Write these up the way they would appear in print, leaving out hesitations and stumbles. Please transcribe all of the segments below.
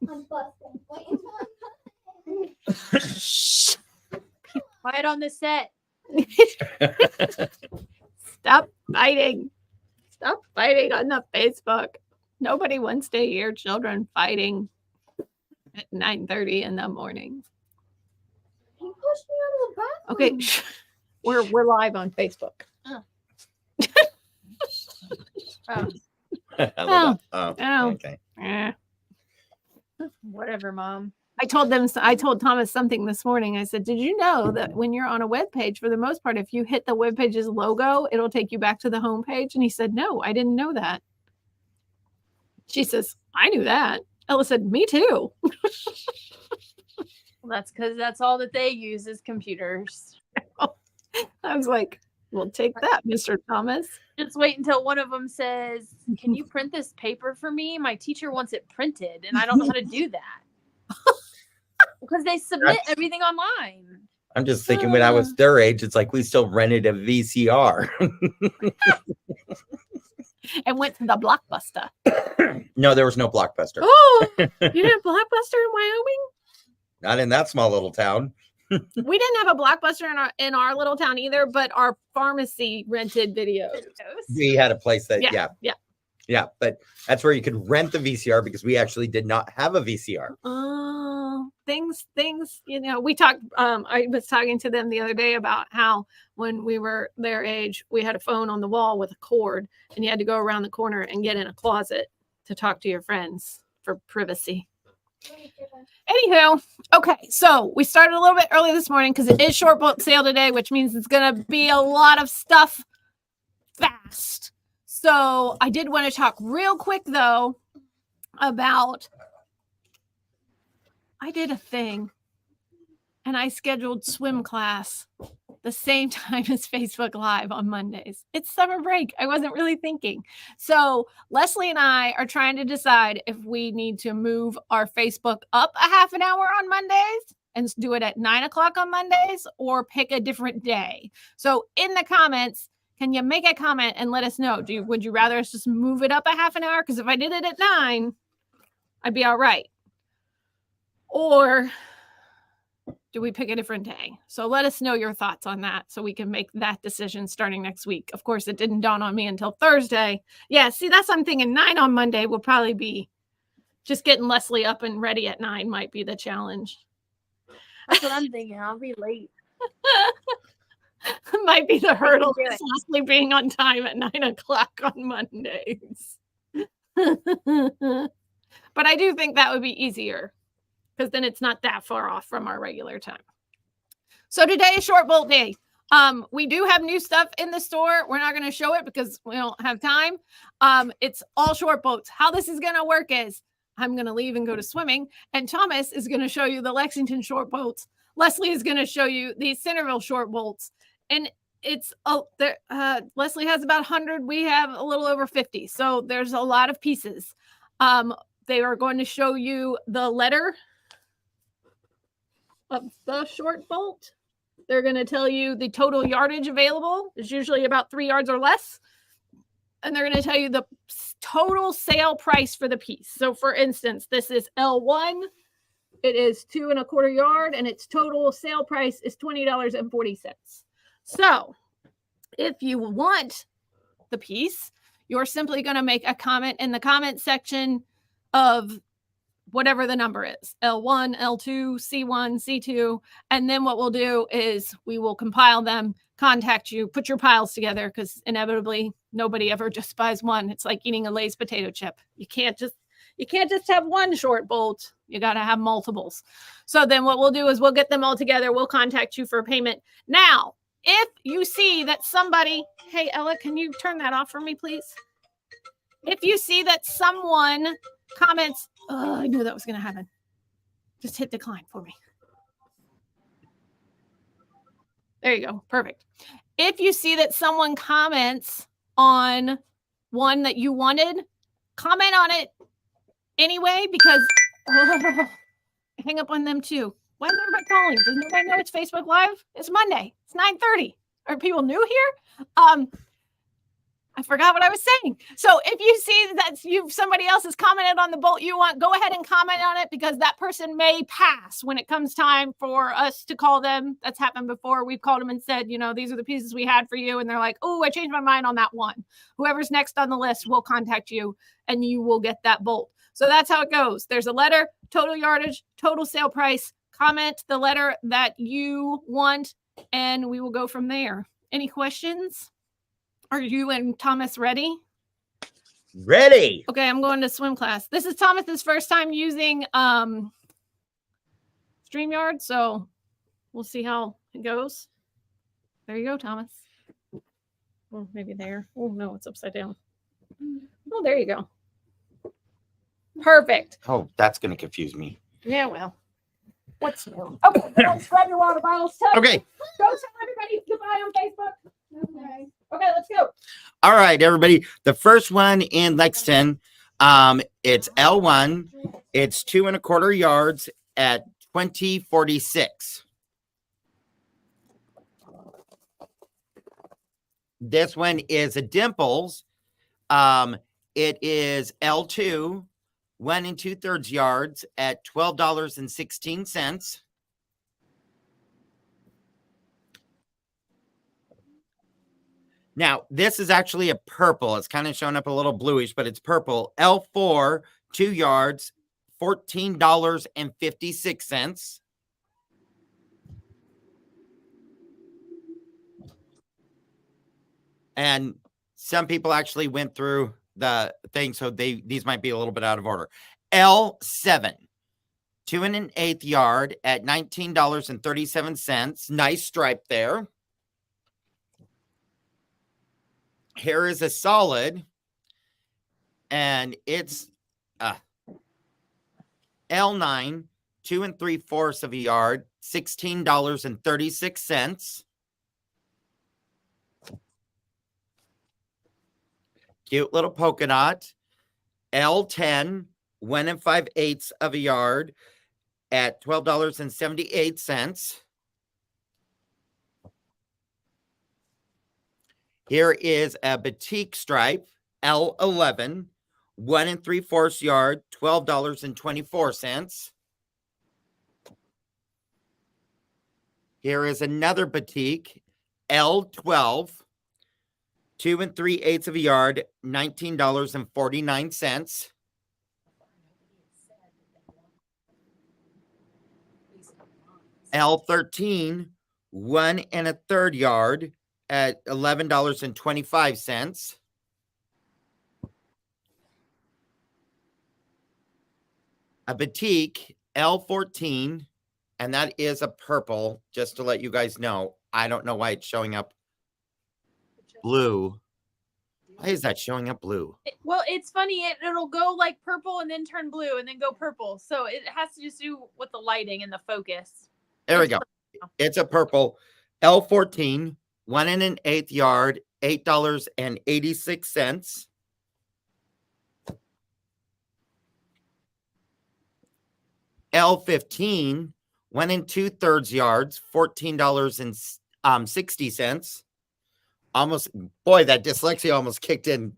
I'm busting. Wait Quiet on the set. Stop fighting. Stop fighting on the Facebook. Nobody wants to hear children fighting at 9:30 in the morning. He pushed me out of the bathroom. Okay, we're live on Facebook. Oh. Okay. Eh. Whatever, Mom. I told Thomas something this morning. I said, did you know that when you're on a web page, for the most part, if you hit the web page's logo, it'll take you back to the home page? And he said, no, I didn't know that. She says, I knew that. Ella said, me too. Well, that's because that's all that they use is computers. I was like, well, take that, Mr. Thomas. Just wait until one of them says, can you print this paper for me? My teacher wants it printed, and I don't know how to do that. Because they submit everything online. I'm just thinking when I was their age, it's like we still rented a VCR. And went to the Blockbuster. No, there was no Blockbuster. Oh, you didn't have Blockbuster in Wyoming? Not in that small little town. We didn't have a Blockbuster in our little town either, but our pharmacy rented videos. We had a place that, Yeah. But that's where you could rent the VCR because we actually did not have a VCR. Oh, things, we talked, I was talking to them the other day about how when we were their age, we had a phone on the wall with a cord and you had to go around the corner and get in a closet to talk to your friends for privacy. Anywho, okay, so we started a little bit early this morning because it is short book sale today, which means it's going to be a lot of stuff fast. So I did want to talk real quick, though, about I did a thing and I scheduled swim class the same time as Facebook Live on Mondays. It's summer break. I wasn't really thinking. So Leslie and I are trying to decide if we need to move our Facebook up a half an hour on Mondays and do it at 9:00 on Mondays or pick a different day. So in the comments, can you make a comment and let us know? Would you rather us just move it up a half an hour? Because if I did it at 9, I'd be all right. Or do we pick a different day? So let us know your thoughts on that so we can make that decision starting next week. Of course, it didn't dawn on me until Thursday. Yeah, see, that's what I'm thinking. 9 on Monday will probably be just getting Leslie up and ready at 9 might be the challenge. That's what I'm thinking. I'll be late. Might be the hurdle is Leslie being on time at 9:00 on Mondays. But I do think that would be easier because then it's not that far off from our regular time. So today is short bolt day. We do have new stuff in the store. We're not going to show it because we don't have time. It's all short bolts. How this is going to work is I'm going to leave and go to swimming, and Thomas is going to show you the Lexington short bolts. Leslie is going to show you the Centerville short bolts. And it's Leslie has about 100. We have a little over 50. So there's a lot of pieces. They are going to show you the letter of the short bolt. They're going to tell you the total yardage available. It's usually about 3 yards or less. And they're going to tell you the total sale price for the piece. So for instance, this is L1. It is 2 1/4 yard, and its total sale price is $20.40. So if you want the piece, you're simply going to make a comment in the comment section of whatever the number is, L1, L2, C1, C2. And then what we'll do is we will compile them, contact you, put your piles together, because inevitably nobody ever just buys one. It's like eating a Lay's potato chip. You can't just have one short bolt. You got to have multiples. So then what we'll do is we'll get them all together. We'll contact you for payment. Now, if you see that somebody, hey, Ella, can you turn that off for me, please? If you see that someone comments, oh, I knew that was going to happen. Just hit decline for me. There you go. Perfect. If you see that someone comments on one that you wanted, comment on it anyway, because hang up on them too. Why is everybody calling? Does nobody know it's Facebook Live? It's Monday. It's 9:30. Are people new here? I forgot what I was saying. So if you see that somebody else has commented on the bolt you want, go ahead and comment on it because that person may pass when it comes time for us to call them. That's happened before. We've called them and said, these are the pieces we had for you. And they're like, oh, I changed my mind on that one. Whoever's next on the list will contact you and you will get that bolt. So that's how it goes. There's a letter, total yardage, total sale price, comment the letter that you want, and we will go from there. Any questions? Are you and Thomas ready? Ready. Okay, I'm going to swim class. This is Thomas's first time using StreamYard, so we'll see how it goes. There you go, Thomas. Or maybe there. Oh, no, it's upside down. Oh, there you go. Perfect. Oh, that's going to confuse me. Yeah, well. What's new? Okay, let's grab your water bottles. Okay. Go tell everybody goodbye on Facebook. Okay, let's go. All right, everybody. The first one in Lexington, it's L1. It's 2 1/4 yards at 2046. This one is a Dimples. It is L2, 1 2/3 yards at $12.16. Now, this is actually a purple. It's kind of showing up a little bluish, but it's purple. L4, 2 yards, $14.56. And some people actually went through the thing, so these might be a little bit out of order. L7, 2 1/8 yard at $19.37. Nice stripe there. Here is a solid, and it's L9, 2 3/4 of a yard, $16.36. Cute little polka dot. L10, 1 5/8 of a yard at $12.78. Here is a batik stripe, L11, 1 3/4 yard, $12.24. Here is another batik, L12, 2 3/8 of a yard, $19.49. L13, 1 1/3 yard at $11.25. A batik, L14, and that is a purple, just to let you guys know. I don't know why it's showing up blue. Why is that showing up blue? Well, it's funny. It'll go like purple and then turn blue and then go purple. So it has to just do with the lighting and the focus. There we go. It's a purple, L14, 1 1/8 yard, $8.86. L15, 1 2/3 yards, $14.60. Almost, boy, that dyslexia almost kicked in.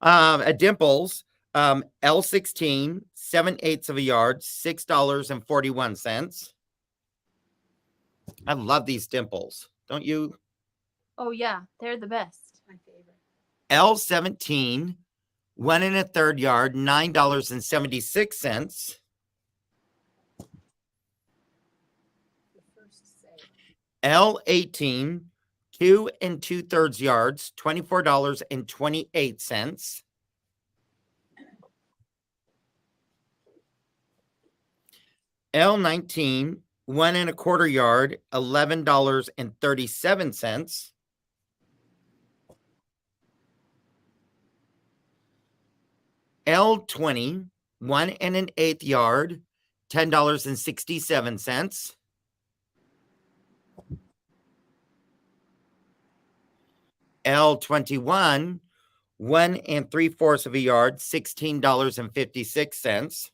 A Dimples, L16, 7/8 of a yard, $6.41. I love these Dimples. Don't you? Oh, yeah. They're the best. My favorite. L17, 1 1/3 yard, $9.76. L18, 2 2/3 yards, $24.28. L19, 1 1/4 yard, $11.37. L20, 1 1/8 yard, $10.67. L21, 1 3/4 of a yard, $16.56.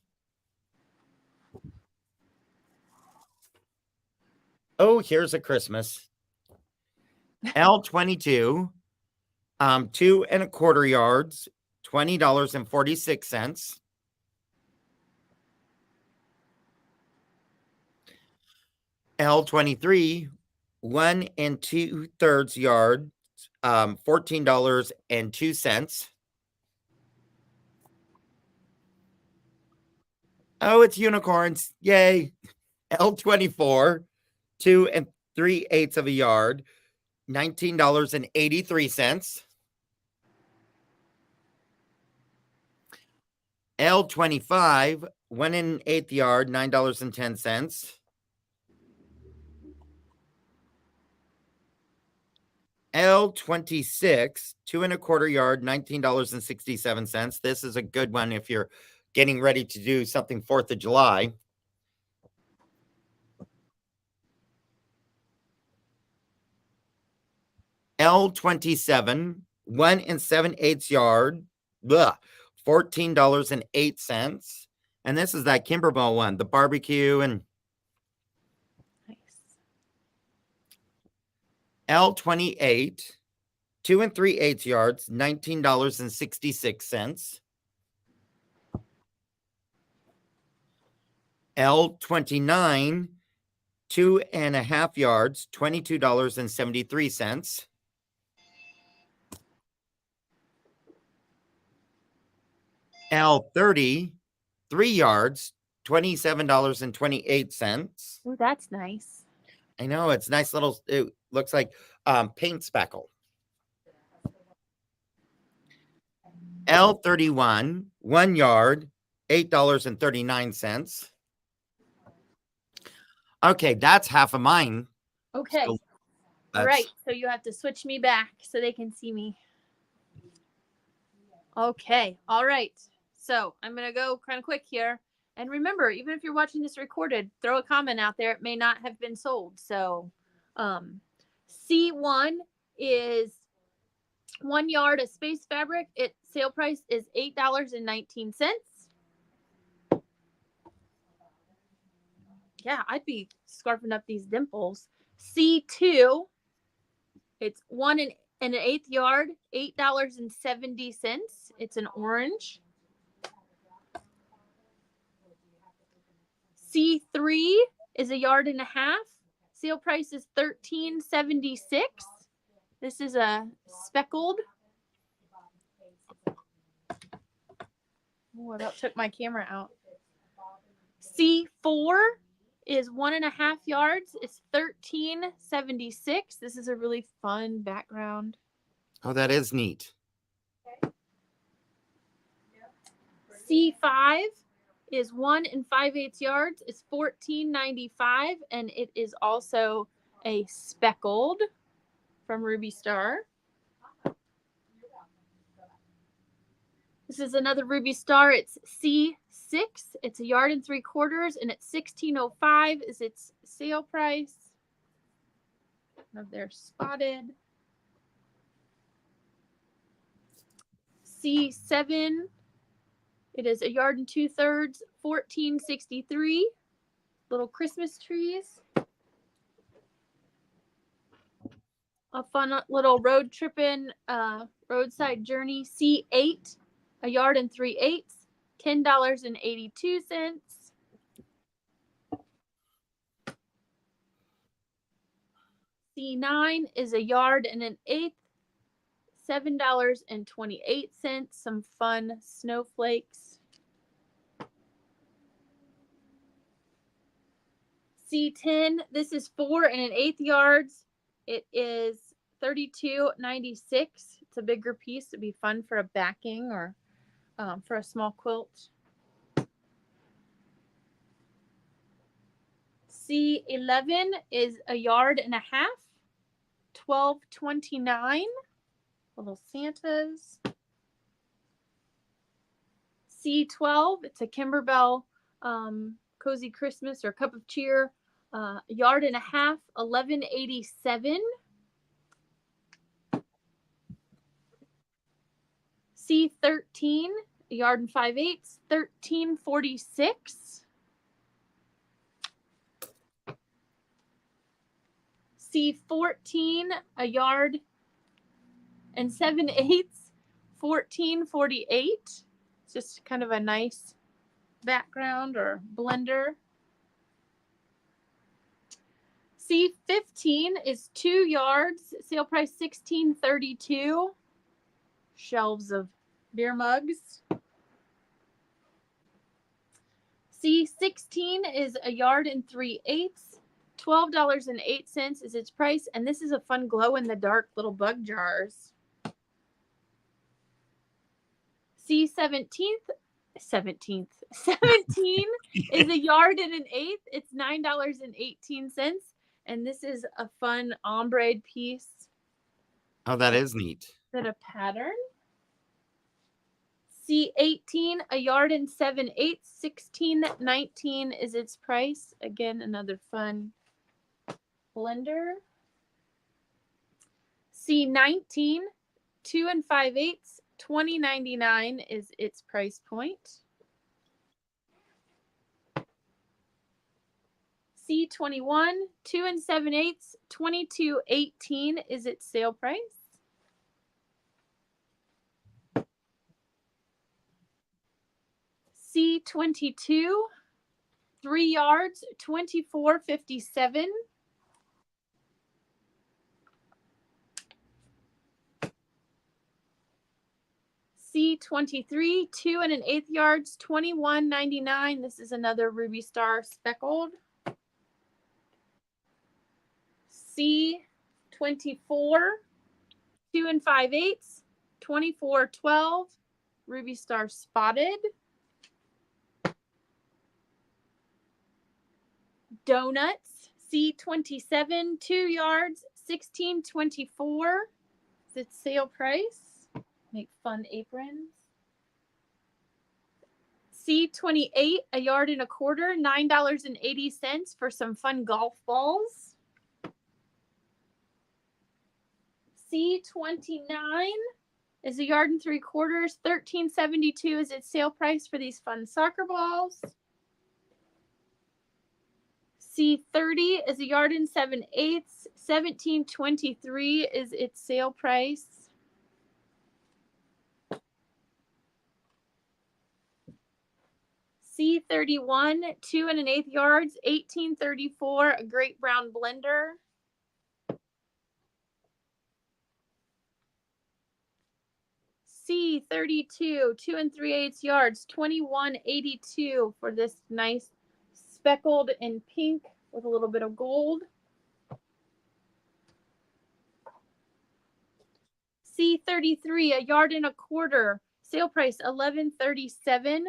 Oh, here's a Christmas. L22, 2¼ yards, $20.46. L23, 1 2/3 yards, $14.02. Oh, it's unicorns. Yay. L24, 2 3/8 of a yard, $19.83. L25, 1 1/8 yard, $9.10. L26, 2 1/4 yard, $19.67. This is a good one if you're getting ready to do something 4th of July. L27, 1 7/8 yard, $14.08. And this is that Kimberbell one, the barbecue and Nice. L28, 2 3/8 yards, $19.66. L29, 2 1/2 yards, $22.73. L30, 3 yards, $27.28. Oh, that's nice. I know, it's nice little, it looks like paint speckle. L31, 1 yard, $8.39. Okay, that's half of mine. Okay. So All right. So you have to switch me back so they can see me. Okay. All right. So I'm going to go kind of quick here. And remember, even if you're watching this recorded, throw a comment out there. It may not have been sold. So C1 is 1 yard of space fabric. Its sale price is $8.19. Yeah, I'd be scarfing up these dimples. C2, it's 1 1/8 yard, $8.70. It's an orange. C3 is 1.5 yards. Sale price is $13.76. This is a speckled. Oh, I about took my camera out. C4 is 1.5 yards. It's $13.76. This is a really fun background. Oh, that is neat. C5 is 1 5/8 yards. It's $14.95, and it is also a speckled from Ruby Star. This is another Ruby Star. It's C6. It's 1 3/4 yards, and it's $16.05 is its sale price. They're spotted. C7. It is 1 2/3 yards, $14.63. Little Christmas trees. A fun little road tripping roadside journey. C8, 1 3/8 yards, $10.82. C9 is 1 1/8 yards, $7.28. Some fun snowflakes. C10, this is 4 1/8 yards. It is $32.96. It's a bigger piece. It'd be fun for a backing or for a small quilt. C11 is 1.5 yards, $12.29. Little Santas. C12, it's a Kimberbell Cozy Christmas or Cup of Cheer. 1.5 yards, $11.87. C13, 1 5/8 yards, $13.46. C14, 1 1/8 yards, and 7/8, $14.48. It's just kind of a nice background or blender. C15 is 2 yards, sale price $16.32. Shelves of beer mugs. C16 is 1 yard and 3/8. $12.08 is its price, and this is a fun glow-in-the-dark little bug jars. C17 17 is 1 yard and 1/8. It's $9.18, and this is a fun ombre piece. Oh, that is neat. That a pattern. C18, 1 yard and 7/8. $16.19 is its price. Again, another fun blender. C19, 2 5/8. $20.99 is its price point. C21, 2 7/8. $22.18 is its sale price. C22, 3 yards, $24.57. C23, 2 1/8 yards, $21.99. This is another Ruby Star speckled. C24, 2 5/8, $24.12. Ruby Star spotted. Donuts, C27, 2 yards, $16.24. Is its sale price. Make fun aprons. C28, 1 yard and 1/4, $9.80 for some fun golf balls. C29 is 1 yard and 3/4, $13.72 is its sale price for these fun soccer balls. C30 is 1 yard and 7/8, $17.23 is its sale price. C31, 2 1/8 yards, $18.34, a great brown blender. C32, 2 3/8 yards, $21.82 for this nice speckled in pink with a little bit of gold. C33, 1 yard and 1/4, sale price $11.37,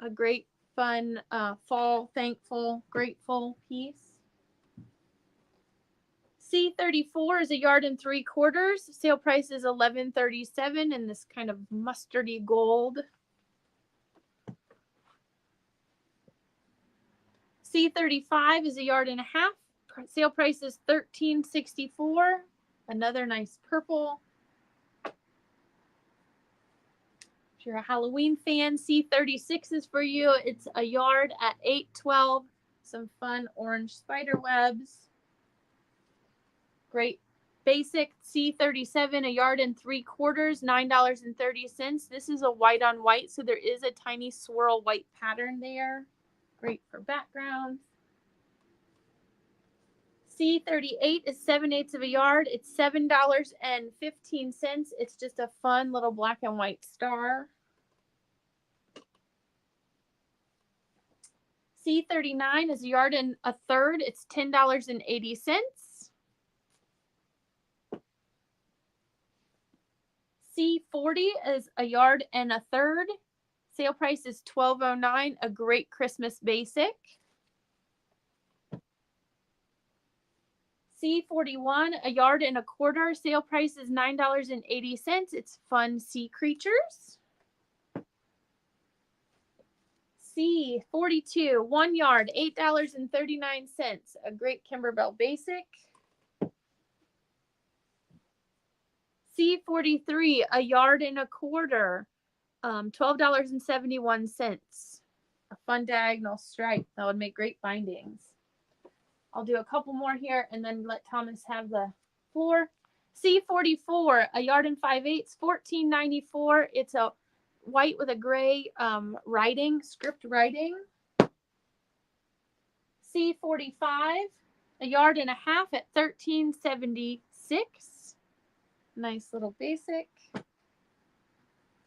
a great fun fall thankful grateful piece. C34 is 1 yard and 3/4, sale price is $11.37 in this kind of mustardy gold. C35 is 1 yard and 1/2, sale price is $13.64, another nice purple. If you're a Halloween fan, C36 is for you. It's 1 yard at $8.12. Some fun orange spider webs. Great basic C37, 1 yard and 3/4, $9.30. This is a white on white, so there is a tiny swirl white pattern there. Great for backgrounds. C38 is 7/8 of a yard. It's $7.15. It's just a fun little black and white star. C39 is 1 yard and 1/3. It's $10.80. C40 is 1 yard and 1/3. Sale price is $12.09. A great Christmas basic. C41, 1 yard and 1/4. Sale price is $9.80. It's fun sea creatures. C42, 1 yard, $8.39. A great Kimberbell basic. C43, 1 yard and 1/4. $12.71. A fun diagonal stripe. That would make great bindings. I'll do a couple more here and then let Thomas have the floor. C44, a yard and 5/8, $14.94. It's a white with a gray writing, script writing. C45, a yard and a half at $13.76. Nice little basic.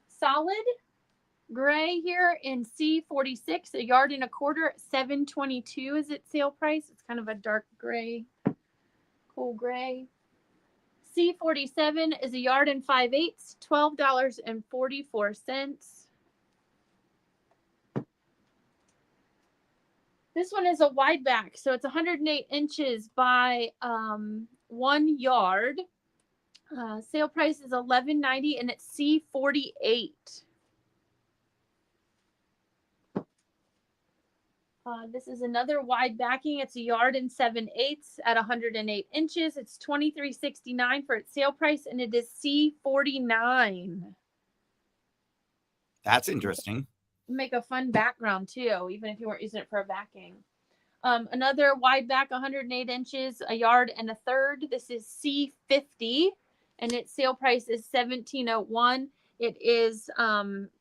Solid gray here in C46, a yard and a quarter at $7.22 is its sale price. It's kind of a dark gray, cool gray. C47 is a yard and 5/8, $12.44. This one is a wide back, so it's 108 inches by 1 yard. Sale price is $11.90, and it's C48. This is another wide backing. It's a yard and 7/8 at 108 inches. It's $23.69 for its sale price, and it is C49. That's interesting. Make a fun background too, even if you weren't using it for a backing. Another wide back, 108 inches, a yard and a third. This is C50, and its sale price is $17.01. It is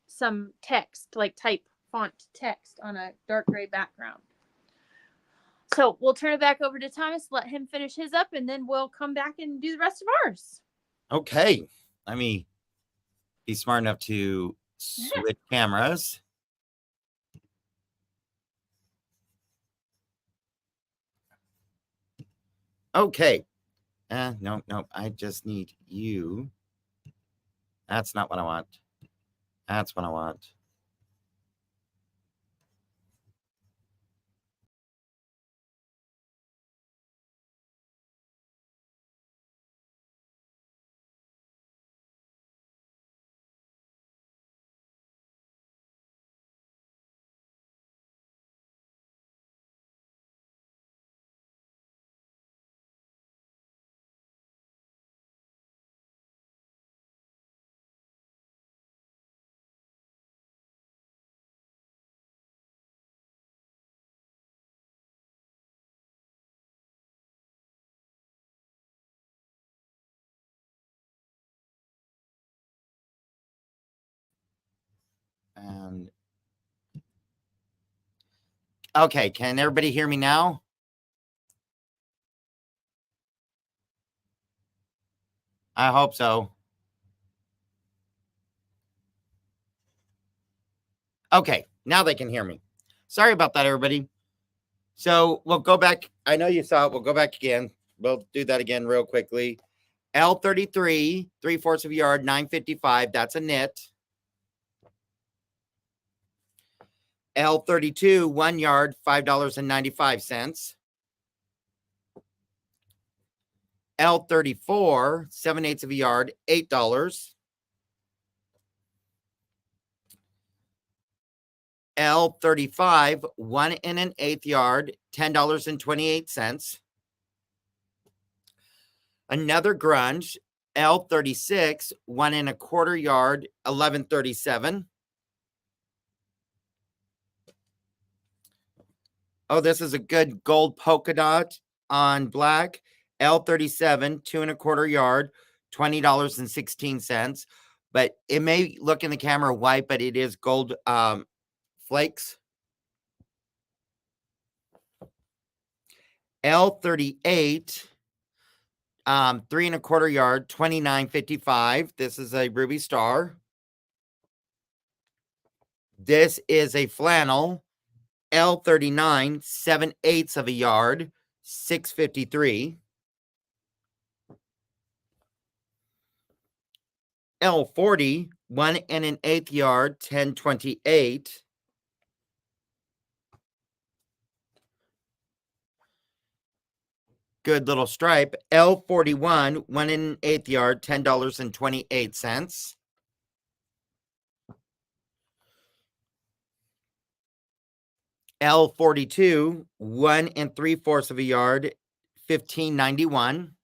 some text, like type font text on a dark gray background. So we'll turn it back over to Thomas, let him finish his up, and then we'll come back and do the rest of ours. Okay. Let me be smart enough to switch cameras. Okay. No, I just need you. That's not what I want. That's what I want. And okay, can everybody hear me now? I hope so. Okay, now they can hear me. Sorry about that, everybody. So we'll go back. I know you saw it. We'll go back again. We'll do that again real quickly. L33, 3/4 of a yard, $9.55. That's a knit. L32, 1 yard, $5.95. L34, 7/8 of a yard, $8. L35, 1 1/8 yard, $10.28. Another grunge, L36, 1 1/4 yard, $11.37. Oh, this is a good gold polka dot on black. L37, 2 1/4 yard, $20.16. But it may look in the camera white, but it is gold flakes. L38, 3 1/4 yard, $29.55. This is a ruby star. This is a flannel. L39, 7/8 of a yard, $6.53. L40, 1 1/8 yard, $10.28. Good little stripe. L41, 1 1/8 yard, $10.28. L42, 1 3/4 of a yard, $15.91.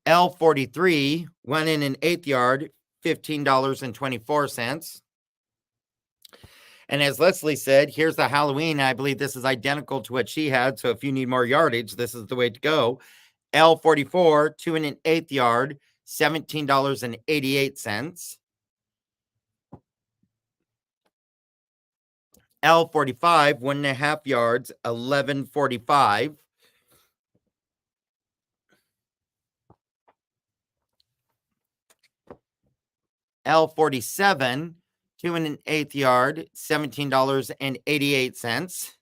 L43, 1 1/8 yard, $15.24. And as Leslie said, here's the Halloween. I believe this is identical to what she had. So if you need more yardage, this is the way to go. L44, 2 1/8 yard, $17.88. L45, 1 1/2 yards, $11.45. L47, 2 1/8 yard, $17.88.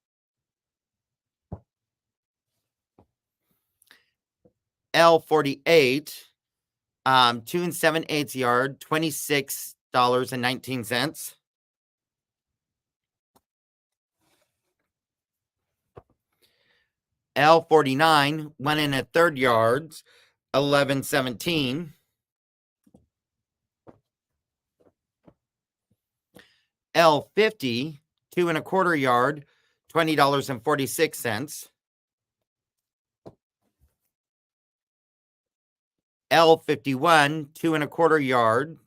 L48, 2 7/8 yard, $26.19. L49, 1 1/3 yards, $11.17. L50, 2 1/4 yard, $20.46. L51, 2 1/4 yard,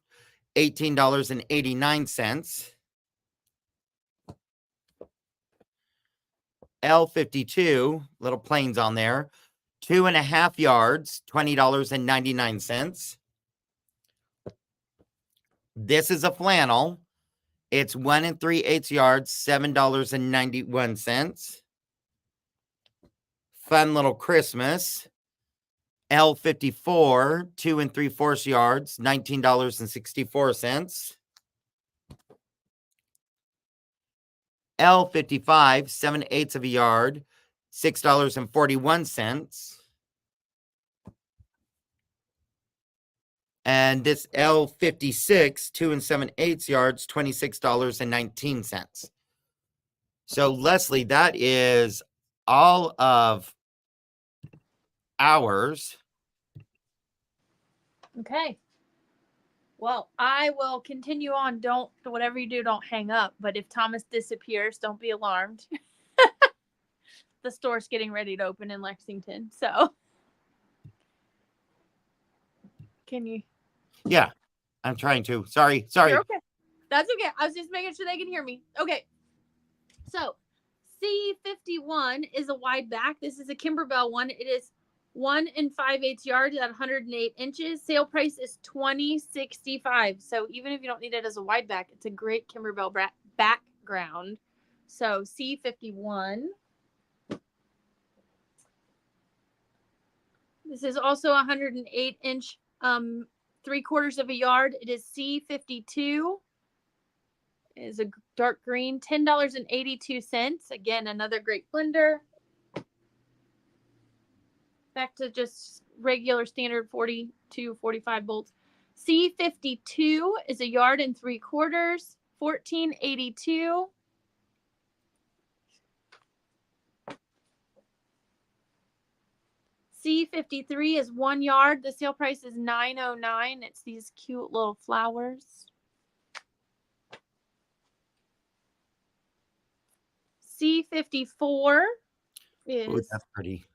$18.89. L52, little planes on there, 2 1/2 yards, $20.99. This is a flannel. It's 1 3/8 yards, $7.91. Fun little Christmas. L54, 2 3/4 yards, $19.64. L55, 7/8 of a yard, $6.41. And this L56, 2 7/8 yards, $26.19. So, Leslie, that is all of ours. Okay. Well, I will continue on. Whatever you do, don't hang up. But if Thomas disappears, don't be alarmed. The store's getting ready to open in Lexington. So, can you? Yeah, I'm trying to. Sorry. You're okay. That's okay. I was just making sure they can hear me. Okay. So, C51 is a wide back. This is a Kimberbell one. It is 1 5/8 yards at 108 inches. Sale price is $20.65. So even if you don't need it as a wide back, it's a great Kimberbell background. So C51. This is also 108 inch, 3/4 of a yard. It is C52. It is a dark green, $10.82. Again, another great blender. Back to just regular standard 42, 45 volts. C52 is a yard and 3/4, $14.82. C53 is 1 yard. The sale price is $9.09. It's these cute little flowers. C54 is that's pretty.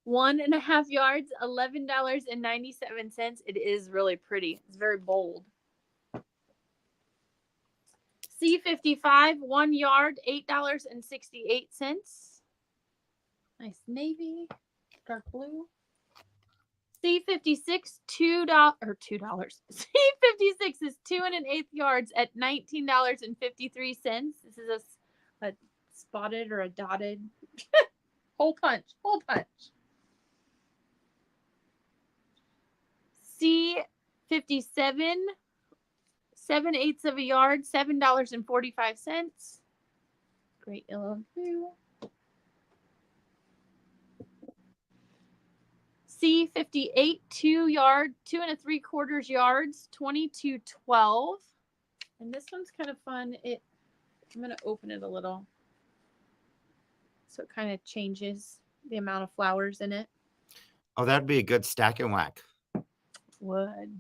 1 1/2 yards, $11.97. It is really pretty. It's very bold. C55, 1 yard, $8.68. Nice navy, dark blue. C56, $2. C56 is 2 1/8 yards at $19.53. This is a spotted or a dotted hole punch. C57, 7/8 of a yard, $7.45. Great yellow and blue. C58, 2 yard, 2 3/4 yards, $22.12. And this one's kind of fun. I'm gonna open it a little, so it kind of changes the amount of flowers in it. Oh, that'd be a good stack and whack. Wood.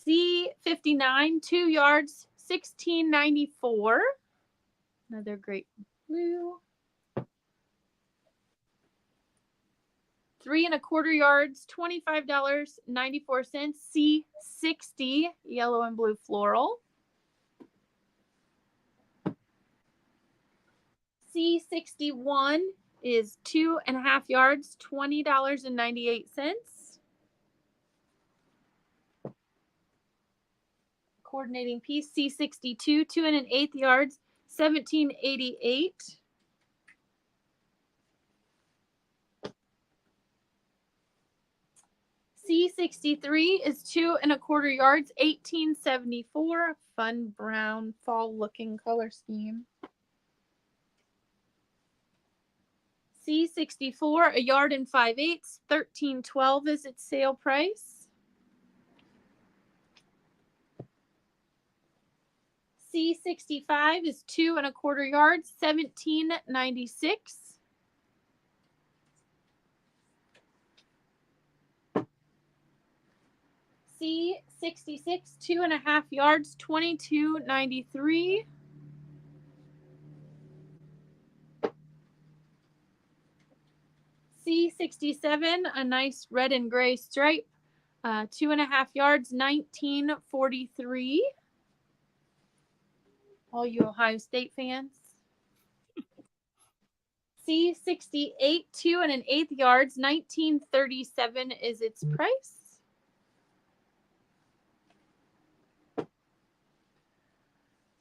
C59, 2 yards, $16.94. Another great blue. 3 1/4 yards, $25.94. C60, yellow and blue floral. C61 is 2.5 yards, $20.98. Coordinating piece C62, 2 1/8 yards, $17.88. C63 is 2 1/4 yards, $18.74. Fun brown fall looking color scheme. C64, 1 yard and 5/8, $13.12 is its sale price. C65 is 2 1/4 yards, $17.96. C66, 2 1/2 yards, $22.93. C67, a nice red and gray stripe, 2 1/2 yards, $19.43. All you Ohio State fans. C68, 2 1/8 yards, $19.37 is its price.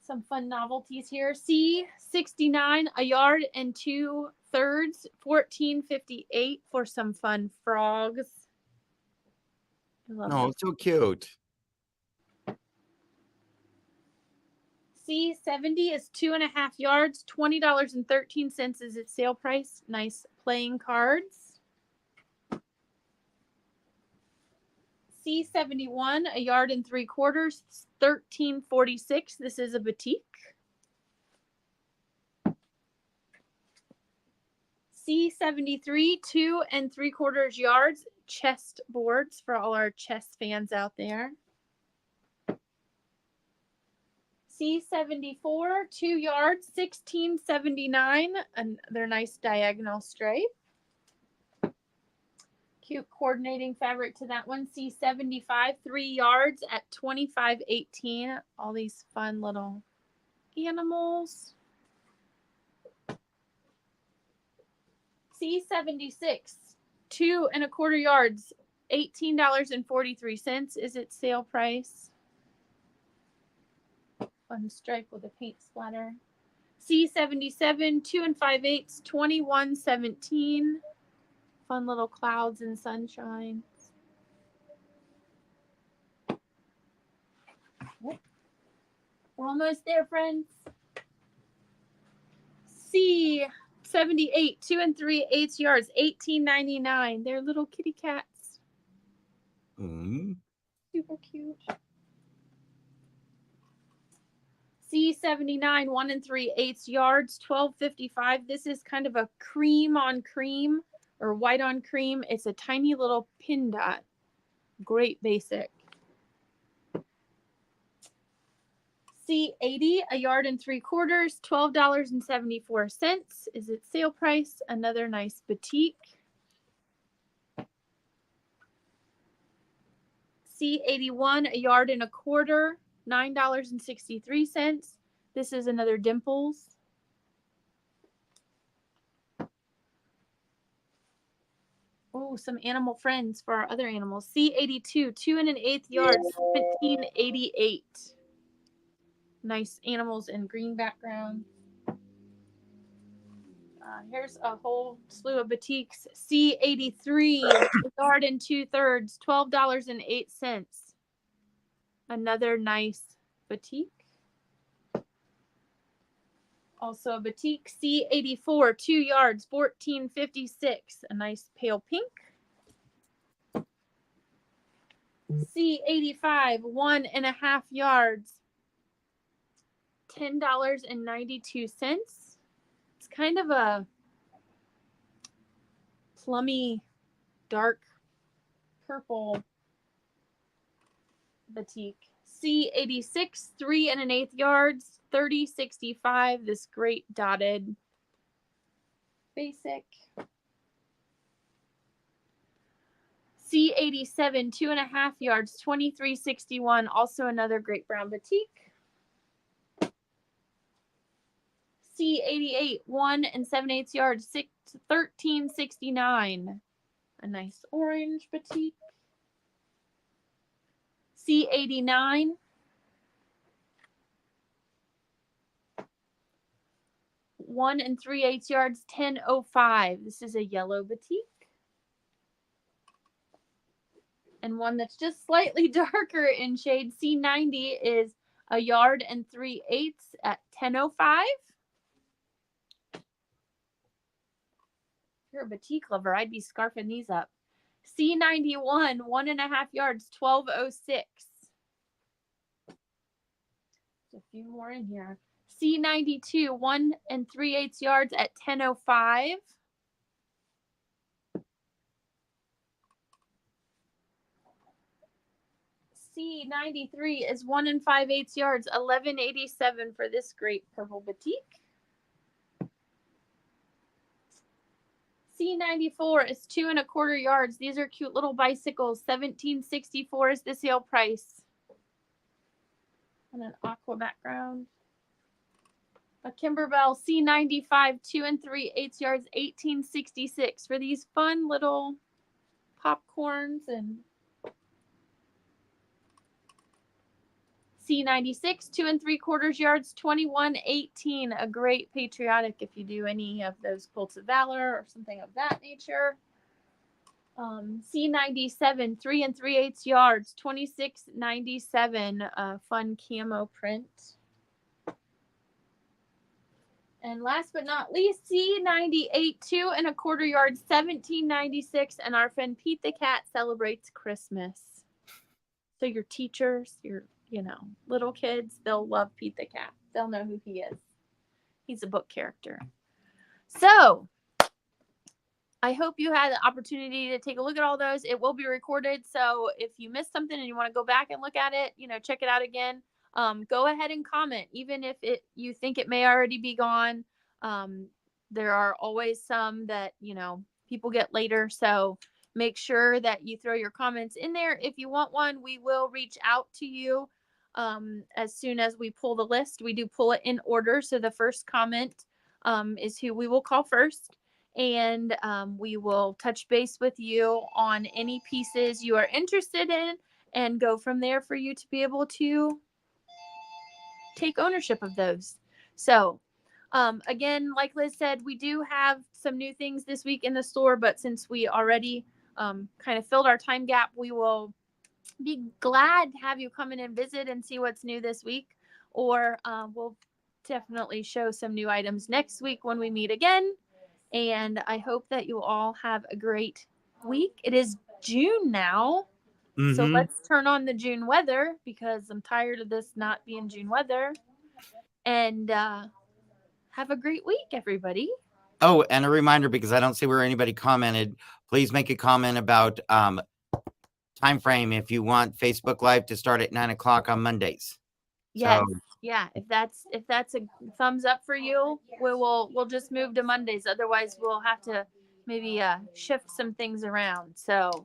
Some fun novelties here. C69, 1 yard and 2/3, $14.58 for some fun frogs. I love Oh, them. so cute. C70 is 2 1/2 yards, $20.13 is its sale price. Nice playing cards. C71, 1 yard and 3/4, $13.46. This is a batik. C73, 2 3/4 yards, chest boards for all our chess fans out there. C74, 2 yards, $16.79, and they're nice diagonal stripe. Cute coordinating fabric to that one. C75, 3 yards at $25.18. All these fun little animals. C76, 2 1/4 yards, $18.43 is its sale price. Fun stripe with a paint splatter. C77, 2 5/8, $21.17. Fun little clouds and sunshine. We're almost there, friends. C78, 2 3/8 yards, $18.99. They're little kitty cats. Super cute. C79, 1 3/8 yards, $12.55. This is kind of a cream on cream or white on cream. It's a tiny little pin dot. Great basic. C80, 1 yard and 3/4, $12.74 is its sale price. Another nice batik. C81, 1 yard and 1/4, $9.63. This is another Dimples. Oh, some animal friends for our other animals. C82, 2 1/8 yards, $15.88. Nice animals in green background. Here's a whole slew of batiks. C83, 1 yard and 2/3, $12.08. Another nice batik. Also a batik. C84, 2 yards, $14.56. A nice pale pink. C85, 1 1/2 yards, $10.92. It's kind of a plummy, dark purple batik. C86, 3 1/8 yards, $30.65. This great dotted basic. C87, 2 1/2 yards, $23.61. Also another great brown batik. C88, 1 7/8 yards, 1369. A nice orange batik. C89. 1 3/8 yards, 1005. This is a yellow batik. And one that's just slightly darker in shade, C90, is a yard and 3/8 at 1005. If you're a batik lover, I'd be scarfing these up. C91, 1.5 yards, 1206. There's a few more in here. C92, 1 3/8 yards at 1005. C93 is 1 5/8 yards, 1187 for this great purple batik. C94 is 2 1/4 yards. These are cute little bicycles. 1764 is the sale price. And an aqua background. A Kimberbell C95, 2 3/8 yards, 1866 for these fun little popcorns. And C96, 2 3/4 yards, 2118. A great patriotic if you do any of those Colts of Valor or something of that nature. C97, 3 3/8 yards, 2697. Fun camo print. And last but not least, C98, 2 1/4 yards, 1796. And our friend Pete the Cat celebrates Christmas. So your teachers, your little kids, they'll love Pete the Cat. They'll know who he is. He's a book character. So I hope you had the opportunity to take a look at all those. It will be recorded. So if you missed something and you want to go back and look at it, check it out again. Go ahead and comment, even if you think it may already be gone. There are always some that, people get later. So make sure that you throw your comments in there. If you want one, we will reach out to you as soon as we pull the list. We do pull it in order. So the first comment is who we will call first. And we will touch base with you on any pieces you are interested in and go from there for you to be able to take ownership of those. So again, like Liz said, we do have some new things this week in the store, but since we already kind of filled our time gap, we will be glad to have you come in and visit and see what's new this week, or we'll definitely show some new items next week when we meet again. And I hope that you all have a great week. It is June now. So let's turn on the June weather, because I'm tired of this not being June weather. And have a great week, everybody. Oh, and a reminder, because I don't see where anybody commented, please make a comment about time frame if you want Facebook Live to start at 9 o'clock on Mondays. Yes. So, Yeah. If that's a thumbs up for you, we'll just move to Mondays. Otherwise, we'll have to maybe shift some things around. So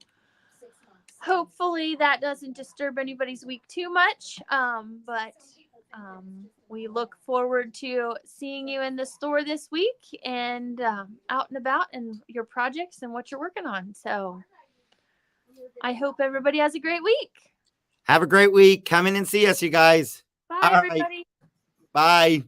hopefully that doesn't disturb anybody's week too much. But we look forward to seeing you in the store this week and out and about and your projects and what you're working on. So I hope everybody has a great week. have a great week. Come in and see us, you guys. Bye, All right. everybody. Bye.